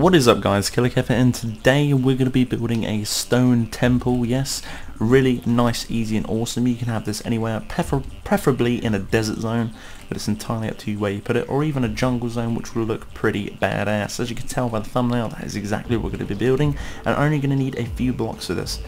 What is up guys, Killer Kev, and today we're going to be building a stone temple. Yes, really nice, easy and awesome. You can have this anywhere, preferably in a desert zone, but it's entirely up to you where you put it, or even a jungle zone, which will look pretty badass. As you can tell by the thumbnail, that is exactly what we're going to be building, and only going to need a few blocks for this.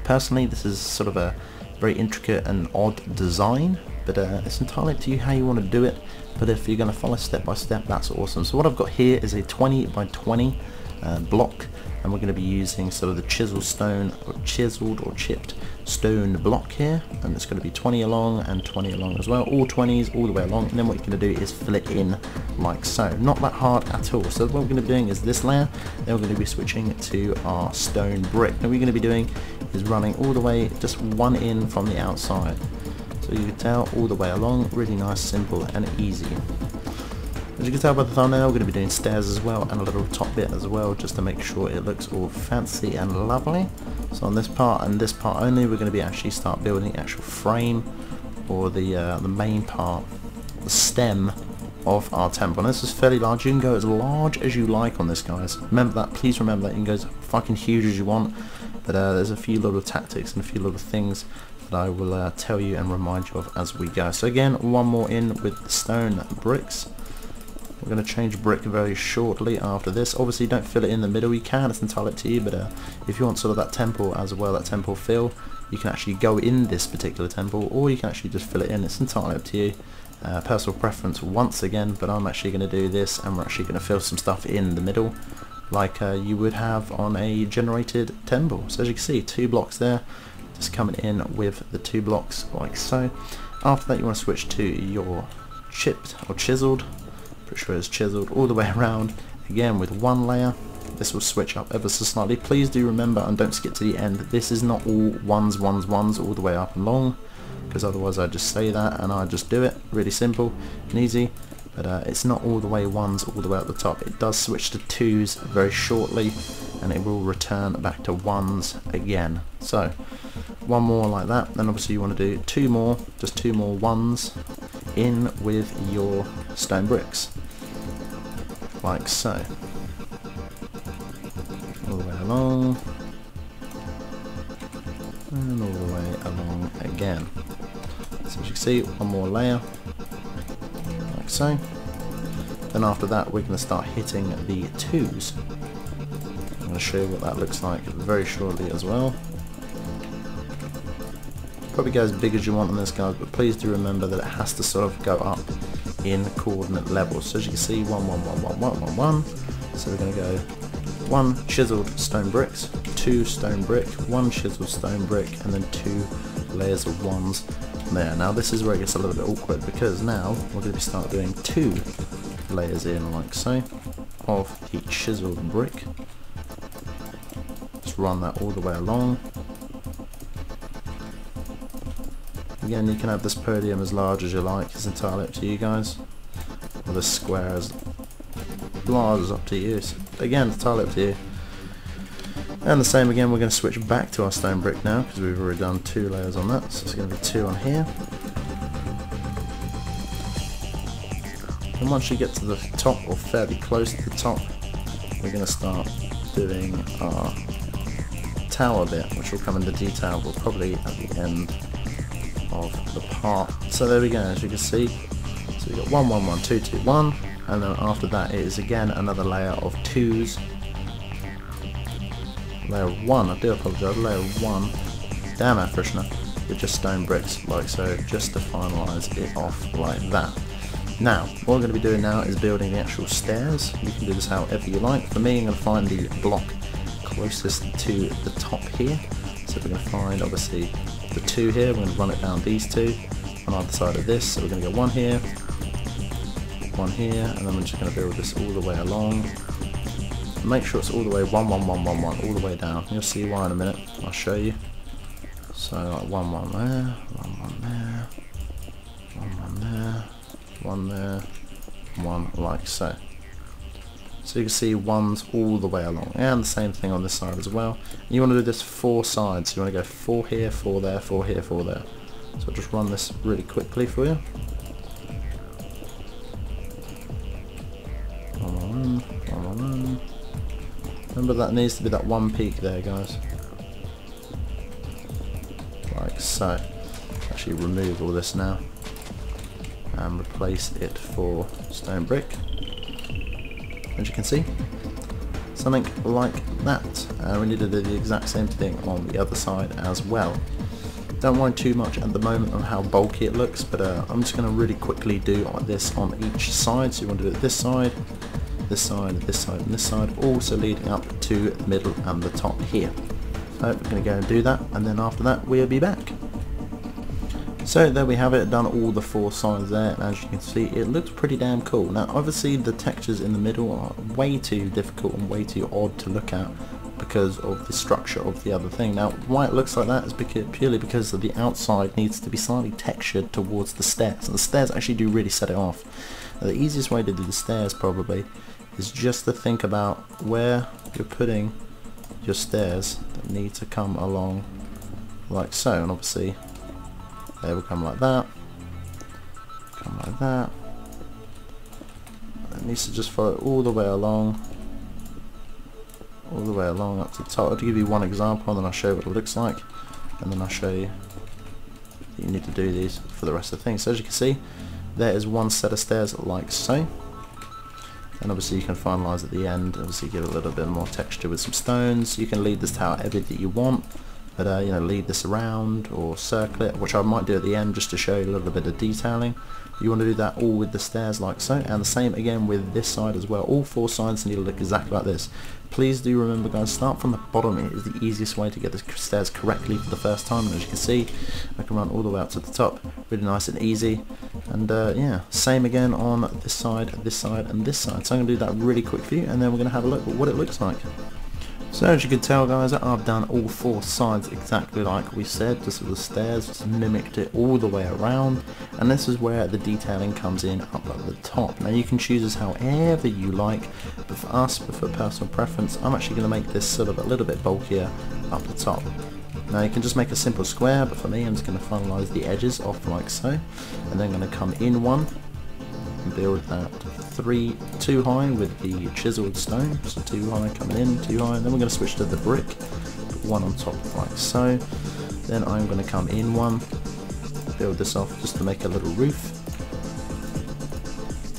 Personally, this is sort of a very intricate and odd design, but it's entirely up to you how you want to do it. But if you're going to follow step by step, that's awesome. So what I've got here is a 20 by 20 block, and we're going to be using sort of the chiseled or chipped stone block here, and it's going to be 20 along and 20 along as well, all 20s all the way along. And then what you're going to do is fill it in like so. Not that hard at all. So what we're going to be doing is this layer, then we're going to be switching to our stone brick. And what we're going to be doing is running all the way, just one in from the outside. So you can tell all the way along, really nice, simple and easy. As you can tell by the thumbnail, we're going to be doing stairs as well, and a little top bit as well, just to make sure it looks all fancy and lovely. So on this part and this part only, we're going to be actually start building the actual frame, or the main part, the stem of our temple. And this is fairly large. You can go as large as you like on this, guys. Remember that, please remember that. You can go as fucking huge as you want, but there's a few little tactics and a few little things that I will tell you and remind you of as we go. So again, one more in with the stone bricks. We're going to change brick very shortly after this. Obviously don't fill it in the middle, you can, it's entirely up to you, but if you want sort of that temple as well, that temple fill, you can actually go in this particular temple, or you can actually just fill it in. It's entirely up to you. Personal preference once again, but I'm actually going to do this, and we're actually going to fill some stuff in the middle like you would have on a generated temple. So as you can see, 2 blocks there, just coming in with the 2 blocks like so. After that, you want to switch to your chipped or chiseled, pretty sure it's chiseled, all the way around again with 1 layer. This will switch up ever so slightly. Please do remember, and don't skip to the end, this is not all ones all the way up and long, because otherwise I just say that and I just do it really simple and easy. But it's not all the way ones all the way at the top. It does switch to 2s very shortly, and it will return back to 1s again. So 1 more like that, then obviously you want to do 2 more, just 2 more 1s in with your stone bricks like so, all the way along and all the way along again. So as you can see, 1 more layer like so. Then after that, we're going to start hitting the 2s. I'm going to show you what that looks like very shortly as well. Probably go as big as you want on this, guys, but please do remember that it has to sort of go up in coordinate levels. So as you can see, 1 1 1 1 1 1 1. So we're going to go 1 chiseled stone bricks, 2 stone brick, 1 chiseled stone brick, and then 2 layers of 1s there. Now this is where it gets a little bit awkward, because now we're going to start doing 2 layers in like so of each chiseled brick. Just run that all the way along. Again, you can have this podium as large as you like, it's entirely up to you guys, or this square as large as up to you. So again, it's entirely up to you. And the same again, we're going to switch back to our stone brick now, because we've already done 2 layers on that, so it's going to be 2 on here. And once you get to the top, or fairly close to the top, we're going to start doing our tower bit, which will come into detail, but probably at the end of the part. So there we go, as you can see. So we've got 1 1 1 2 2 1, and then after that it is again another layer of 2s. Layer 1, I do apologise, layer 1, damn Afrishna, with just stone bricks like so, just to finalise it off like that. Now, what we're going to be doing now is building the actual stairs. You can do this however you like. For me, I'm going to find the block closest to the top here. So we're going to find, obviously, the 2 here. We're going to run it down these 2 on either side of this. So we're going to go 1 here, 1 here, and then we're just going to build this all the way along. Make sure it's all the way 1 1 1 1 1 all the way down. You'll see why in a minute. I'll show you. So like 1 1 there, 1 1 there, 1 1 there, 1 there, 1 like so. So you can see 1s all the way along, and the same thing on this side as well. And you want to do this 4 sides. So you want to go 4 here, 4 there, 4 here, 4 there. So I'll just run this really quickly for you. 1 1 1 1 1 1 Remember, that needs to be that one peak there, guys. Like so. Actually remove all this now and replace it for stone brick. As you can see, something like that. We need to do the exact same thing on the other side as well. Don't worry too much at the moment on how bulky it looks, but I'm just going to really quickly do this on each side. So you want to do it this side, this side, this side and this side, also leading up to the middle and the top here. So we're going to go and do that, and then after that we'll be back. So there we have it, done all the 4 sides there, and as you can see it looks pretty damn cool. Now obviously the textures in the middle are way too difficult and way too odd to look at because of the structure of the other thing. Now why it looks like that is purely because the outside needs to be slightly textured towards the stairs, and the stairs actually do really set it off. Now, the easiest way to do the stairs probably is just to think about where you're putting your stairs that need to come along like so, and obviously they will come like that, come like that. It needs to just follow all the way along, up to the top. I'll give you one example and then I'll show you what it looks like, and then I'll show you that you need to do these for the rest of the thing. So as you can see, there is one set of stairs like so, and obviously you can finalise at the end, obviously give it a little bit more texture with some stones. You can lead this to however that you want, but you know, lead this around or circle it, which I might do at the end just to show you a little bit of detailing. You want to do that all with the stairs like so, and the same again with this side as well. All 4 sides need to look exactly like this. Please do remember, guys, start from the bottom. It is the easiest way to get the stairs correctly for the first time, and as you can see I can run all the way up to the top, really nice and easy. And yeah, same again on this side and this side. So I'm going to do that really quick for you, and then we're going to have a look at what it looks like. So as you can tell, guys, I've done all 4 sides exactly like we said. This is the stairs, just mimicked it all the way around, and this is where the detailing comes in up at the top. Now you can choose this however you like, but for us, for personal preference, I'm actually going to make this sort of a little bit bulkier up the top. Now you can just make a simple square, but for me I'm just going to finalise the edges off like so, and then I'm going to come in one and build that 2 high with the chiseled stone. So 2 high coming in, 2 high, and then we're going to switch to the brick, put 1 on top like so. Then I'm going to come in 1, build this off just to make a little roof.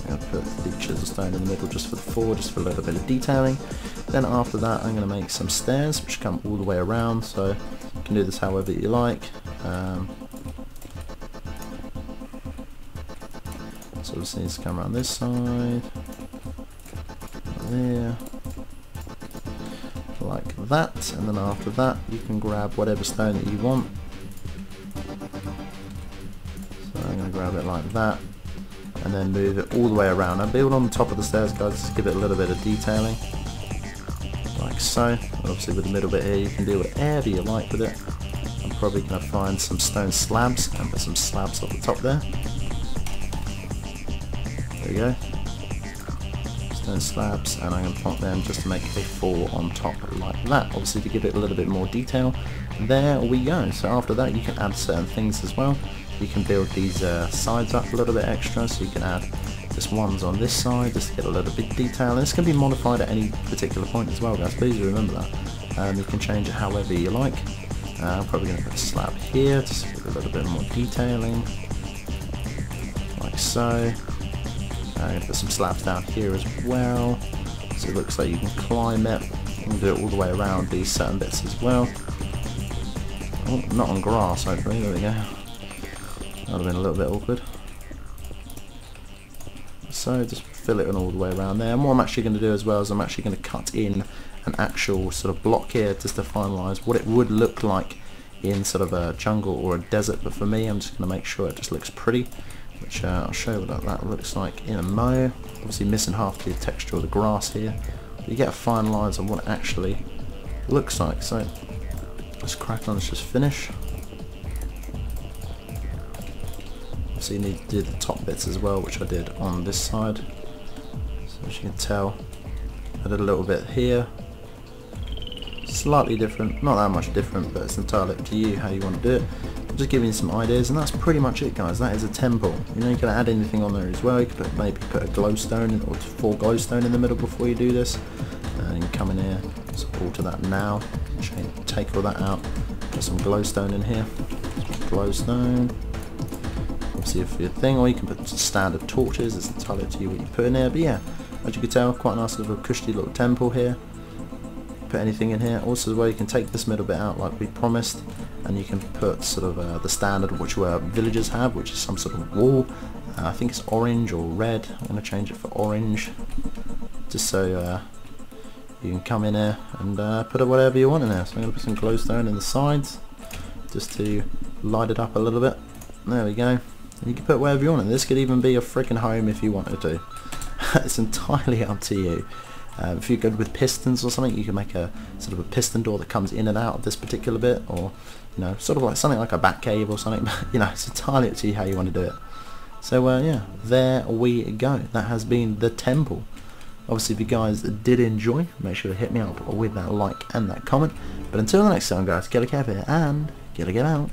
I'm going to put the chisel stone in the middle just for the 4, just for a little bit of detailing. Then after that I'm going to make some stairs which come all the way around, so you can do this however you like. So obviously it's come around this side, there, like that, and then after that you can grab whatever stone that you want. So I'm going to grab it like that, and then move it all the way around. Now build on the top of the stairs, guys, just give it a little bit of detailing, like so. Obviously with the middle bit here you can do whatever you like with it. I'm probably going to find some stone slabs and put some slabs on the top there. There we go, stone slabs, and I'm going to plonk them just to make a 4 on top like that, obviously to give it a little bit more detail. There we go. So after that you can add certain things as well. You can build these sides up a little bit extra, so you can add just ones on this side just to get a little bit of detail, and this can be modified at any particular point as well, guys, please remember that. You can change it however you like. I'm probably going to put a slab here just to give a little bit more detailing, like so. I'm going to put some slabs down here as well, so it looks like you can climb it. You can do it all the way around these certain bits as well. Oh, not on grass, hopefully, there we go. That would have been a little bit awkward. So just fill it in all the way around there. And what I'm actually going to do as well is I'm actually going to cut in an actual sort of block here just to finalise what it would look like in sort of a jungle or a desert, but for me I'm just going to make sure it just looks pretty, which I'll show you what that looks like in a mo. Obviously missing half the texture of the grass here, but you get a fine lines on what it actually looks like. So let's crack on, let's just finish. So you need to do the top bits as well, which I did on this side. So as you can tell, I did a little bit here, slightly different, not that much different, but it's entirely up to you how you want to do it. I'm just giving you some ideas, and that's pretty much it, guys. That is a temple. You know, you can add anything on there as well. You could maybe put a glowstone or 4 glowstone in the middle before you do this. You can come in here, So alter that now. Take all that out. Put some glowstone in here. Glowstone. Obviously if your thing, or you can put standard torches. It's entirely up to you what you put in there. But yeah, as you can tell, quite a nice little cushy little temple here. Put anything in here. Also as well, you can take this middle bit out like we promised, and you can put sort of the standard which villagers have, which is some sort of wall. I think it's orange or red. I'm going to change it for orange, just so you can come in here and put whatever you want in there. So I'm going to put some glowstone in the sides just to light it up a little bit. There we go. And you can put whatever you want in. This could even be a freaking home if you wanted to. It's entirely up to you. If you're good with pistons or something, you can make a sort of a piston door that comes in and out of this particular bit, or you know, sort of like something like a bat cave or something. But you know, it's entirely up to you how you want to do it. So yeah, there we go. That has been the temple. Obviously, if you guys did enjoy, make sure to hit me up with that like and that comment. But until the next time, guys, get a care here and get out.